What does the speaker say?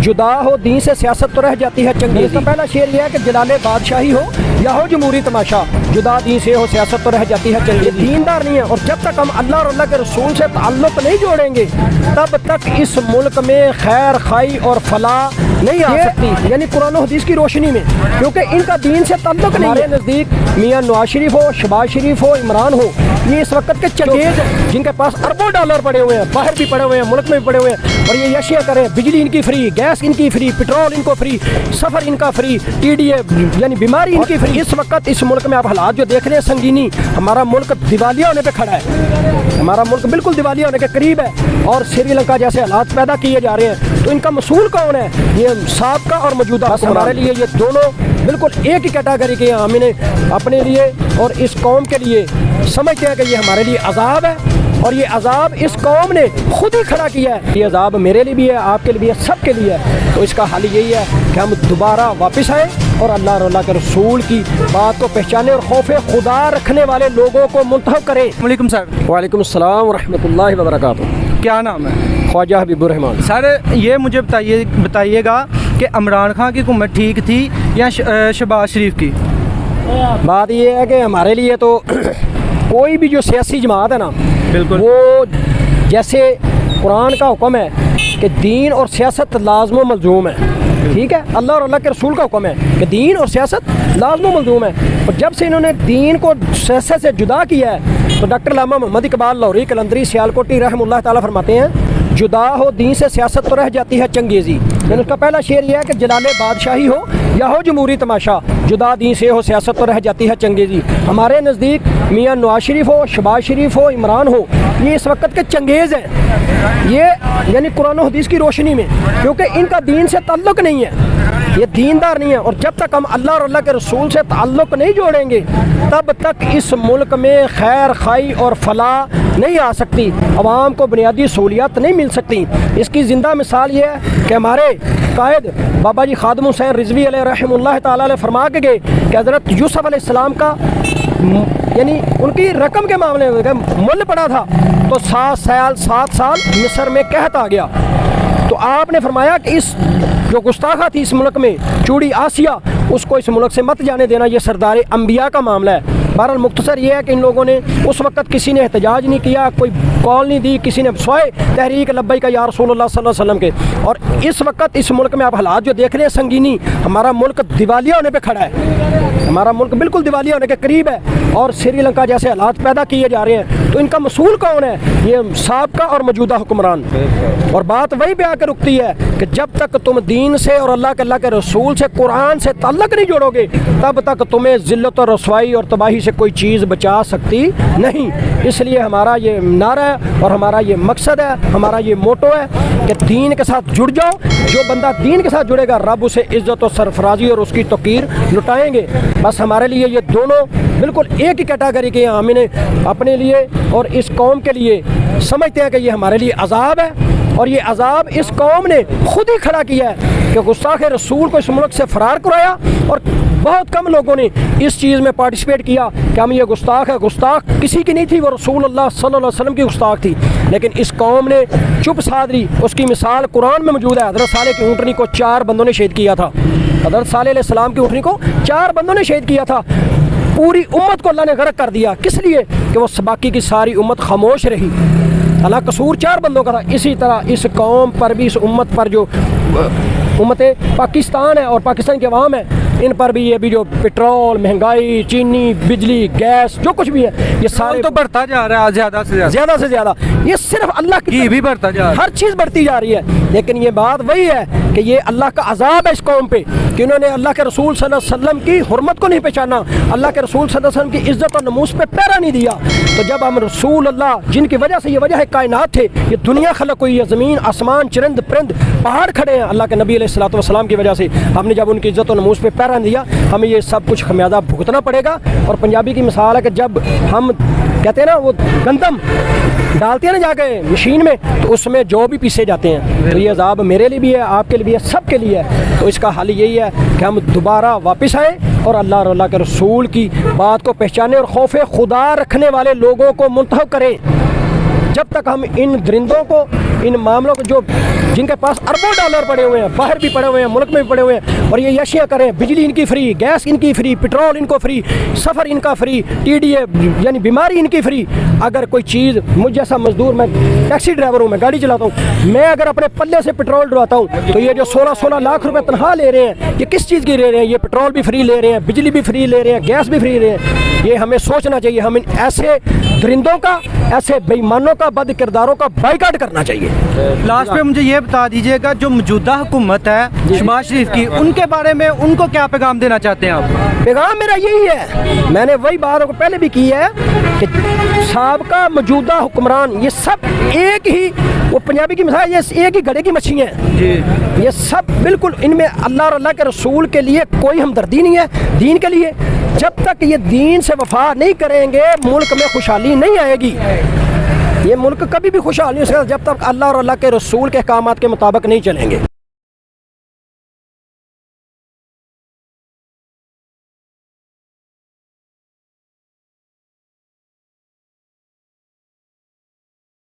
जुदा हो दीन से सियासत तो रह जाती है चंगेज़ी। इसका पहला शेर यह है कि जलाले बादशाही हो या हो जमहूरी तमाशा, जुदा दीन से हो सियासत तो रह जाती है चंगेज़ी। दीनदार नहीं है और जब तक हम अल्लाह और अल्लाह के रसूल से ताल्लुक़ नहीं जोड़ेंगे तब तक इस मुल्क में खैर खाई और फलाह नहीं आ सकती, यानी कुरान और हदीस की रोशनी में, क्योंकि इनका दीन से ताल्लुक़ नहीं है। हमारे नज़दीक मियाँ नवाज शरीफ हो, शहबाज शरीफ हो, इमरान हो, ये इस वक्त के चंगेज़ हैं जिनके पास अरबों डॉलर पड़े हुए हैं, बाहर भी पड़े हुए हैं, मुल्क में भी पड़े हुए हैं, और ये यशिया करें, बिजली इनकी फ्री, गैस इनकी फ्री, पेट्रोल इनको फ्री, सफ़र इनका फ्री, TDA यानी बीमारी इनकी फ्री। इस वक्त इस मुल्क में आप हालात जो देख रहे हैं संगीनी, हमारा मुल्क दिवालिया होने पे खड़ा है, हमारा मुल्क बिल्कुल दिवालिया होने के करीब है और श्रीलंका जैसे हालात पैदा किए जा रहे हैं। तो इनका मसूल कौन है? ये साबका और मौजूदा। हमारे लिए ये दोनों बिल्कुल एक ही कैटेगरी के हैं। हम इन्हें अपने लिए और इस कौम के लिए समझते हैं कि ये हमारे लिए अजाब है और ये अजाब इस कौम ने खुद ही खड़ा किया है। ये अजाब मेरे लिए भी है, आपके लिए भी है, सबके लिए है। तो इसका हल यही है कि हम दोबारा वापस आए और अल्लाह और अल्लाह के रसूल की बात को पहचाने और खौफ खुदा रखने वाले लोगों को मुंतखब करें। वालेकुम सर। वालेकुम अस्सलाम व रहमतुल्लाहि व बरकातुहू। क्या नाम है? ख्वाजा हबीबुर रहमान। सर ये मुझे बताइएगा कि इमरान खान की हुकूमत ठीक थी या शहबाज शरीफ की? बात ये है कि हमारे लिए तो कोई भी जो सियासी जमात है ना, बिल्कुल, वो जैसे कुरान का हुक्म है कि दीन और सियासत लाज़िम व मलज़ूम है, ठीक है, अल्लाह और अल्लाह के रसूल का हुक्म है कि दीन और सियासत लाज़िम व मलज़ूम है। और जब से इन्होंने दीन को सियासत से जुदा किया है तो डॉक्टर अल्लामा मोहम्मद इकबाल लाहौरी कलंदरी सियालकोटी रहमतुल्लाह ताला फरमाते हैं, जुदा हो दीन से सियासत तो रह जाती है चंगेज़ी। यानी उसका पहला शेर यह है कि जलाले बादशाही हो या हो जमहूरी तमाशा, जुदा दीन से हो सियासत तो रह जाती है चंगेज़ी। हमारे नज़दीक मियाँ नवाज शरीफ हो, शहबाज शरीफ हो, इमरान हो, ये इस वक्त के चंगेज़ हैं, ये यानी कुरान और हदीस की रोशनी में, क्योंकि इनका दीन से ताल्लुक़ नहीं है, ये दीनदार नहीं है। और जब तक हम अल्लाह और अल्लाह के रसूल से ताल्लुक़ नहीं जोड़ेंगे तब तक इस मुल्क में खैर खाई और फलाह नहीं आ सकती, अवाम को बुनियादी सहूलियात नहीं मिल सकती। इसकी ज़िंदा मिसाल ये है कि हमारे कायद बाबा जी खादिम हुसैन रिज़वी अलैहि रहमतुल्लाह ताला ने फरमा के गए कि हज़रत यूसुफ़ अलैहिस्सलाम का यानी उनकी रकम के मामले में मुल्ल पड़ा था तो 7 साल मिस्र में कहत आ गया। तो आपने फरमाया कि इस जो गुस्ताखा थी इस मुल्क में, चूड़ी आसिया, उसको इस मुल्क से मत जाने देना, ये सरदार अंबिया का मामला है। बहरहाल मुख्तसर ये है कि इन लोगों ने उस वक़्त किसी ने एहतजाज नहीं किया, कोई कॉल नहीं दी, किसी ने सोए तहरीक लब्बैक या रसूलुल्लाह सल्लल्लाहु अलैहि वसल्लम के। और इस वक्त इस मुल्क में आप हालात जो देख रहे हैं संगीनी, हमारा मुल्क दिवालिया होने पे खड़ा है, हमारा मुल्क बिल्कुल दिवालिया होने के करीब है और श्रीलंका जैसे हालात पैदा किए जा रहे हैं। तो इनका मसूल कौन है? ये साबका और मौजूदा हुक्मरान। और बात वही पे आकर रुकती है कि जब तक तुम दीन से और अल्लाह के रसूल से, कुरान से ताल्लुक़ नहीं जोड़ोगे तब तक तुम्हें ज़िल्लत और रसवाई और तबाही से कोई चीज़ बचा सकती नहीं। इसलिए हमारा ये नारा है और हमारा ये मकसद है, हमारा ये मोटो है कि दीन के साथ जुड़ जाओ। जो बंदा दीन के साथ जुड़ेगा रब उसे इज़्ज़त और सरफराजी और उसकी तौक़ीर लुटाएंगे। बस हमारे लिए ये दोनों बिल्कुल एक ही कैटेगरी के हैं। हम इन्हें अपने लिए और इस कौम के लिए समझते हैं कि ये हमारे लिए अजाब है और ये अजाब इस कौम ने खुद ही खड़ा किया है कि गुस्ताख रसूल को इस मुल्क से फरार कराया। और बहुत कम लोगों ने इस चीज़ में पार्टिसिपेट किया कि हम ये गुस्ताख है। गुस्ताख किसी की नहीं थी, वो रसूलुल्लाह सल्लल्लाहु अलैहि वसल्लम की गुस्ताख थी। लेकिन इस कौम ने चुप सादरी, उसकी मिसाल कुरान में मौजूद है। हज़रत सालेह की ऊँटनी को 4 बंदों ने शहीद किया था। हज़रत सालेह अलैहिस्सलाम की ऊँटनी को 4 बंदों ने शहीद किया था। पूरी उम्मत को अल्लाह ने गर्क कर दिया। किस लिए? कि वो बाकी की सारी उम्मत खामोश रही। अल्लाह कसूर 4 बंदों का था। इसी तरह इस कौम पर भी, इस उम्मत पर जो उम्मत पाकिस्तान है और पाकिस्तान के अवाम है, इन पर भी ये भी जो पेट्रोल, महंगाई, चीनी, बिजली, गैस, जो कुछ भी है, ये सारे तो बढ़ता जा रहा है, ज़्यादा से ज़्यादा। ये सिर्फ अल्लाह की भी बढ़ता जा रहा है, हर चीज़ बढ़ती जा रही है। लेकिन ये बात वही है कि ये अल्लाह का अजाब है इस कौम पे कि उन्होंने अल्लाह के रसूल सल्लल्लाहु अलैहि वसल्लम की हुर्मत को नहीं पहचाना, अल्लाह के रसूल सल्लल्लाहु अलैहि वसल्लम की इज़्ज़त और नमूस पे पैरा नहीं दिया। तो जब हम रसूल अल्लाह जिनकी वजह से ये वजह है कायनात थे, ये दुनिया खलक हुई है, ज़मीन आसमान चरिंद परिंद पहाड़ खड़े हैं, अल्लाह के नबी अलैहिस्सलातु वस्सलाम की वजह से। हमने जब उनकी इज़्ज़त और नमूस पे पैरा नहीं दिया, हमें ये सब कुछ खमियाजा भुगतना पड़ेगा। और पंजाबी की मिसाल है कि जब हम कहते हैं ना, वो गंदम डालते हैं ना जाके मशीन में, तो उसमें जो भी पीसे जाते हैं। तो ये अजाब मेरे लिए भी है, आपके लिए भी है, सबके लिए है। तो इसका हल यही है कि हम दोबारा वापस आए और अल्लाह और अल्लाह के रसूल की बात को पहचाने और खौफ खुदा रखने वाले लोगों को मुंतखब करें। जब तक हम इन दरिंदों को, इन मामलों को जो जिनके पास अरबों डॉलर पड़े हुए हैं, बाहर भी पड़े हुए हैं, मुल्क में भी पड़े हुए हैं, और ये यशियाँ करें, बिजली इनकी फ्री, गैस इनकी फ्री, पेट्रोल इनको फ्री, सफ़र इनका फ्री, TDA यानी बीमारी इनकी फ्री। अगर कोई चीज़, मुझ जैसा मजदूर, मैं टैक्सी ड्राइवर हूँ, मैं गाड़ी चलाता हूँ, मैं अगर अपने पल्ले से पेट्रोल डलवाता हूँ तो ये जो 16-16 लाख रुपए तनख्वाह ले रहे हैं, ये किस चीज़ की ले रहे हैं? ये पेट्रोल भी फ्री ले रहे हैं, बिजली भी फ्री ले रहे हैं, गैस भी फ्री ले रहे हैं। ये हमें सोचना चाहिए, हम इन ऐसे दरिंदों का, ऐसे बेईमानों का, बद किरदारों का बाइकाट करना चाहिए। लास्ट पे मुझे ये बता दीजिएगा, जो मौजूदा हुकूमत है शहबाज शरीफ की, उनके बारे में उनको क्या पैगाम देना चाहते हैं आप? पैगाम मेरा यही है, मैंने वही बात पहले भी की है कि साबका मौजूदा हुक्मरान ये सब एक ही, वो पंजाबी की मिसाल, ये एक ही घड़े की मच्छियाँ हैं जी। ये सब बिल्कुल, इनमें अल्लाह और अल्लाह के रसूल के लिए कोई हमदर्दी नहीं है, दीन के लिए। जब तक ये दीन से वफा नहीं करेंगे, मुल्क में खुशहाली नहीं आएगी। ये मुल्क कभी भी खुशहाल नहीं हो सकता जब तक अल्लाह और अल्लाह के रसूल के अहकामात के मुताबिक नहीं चलेंगे।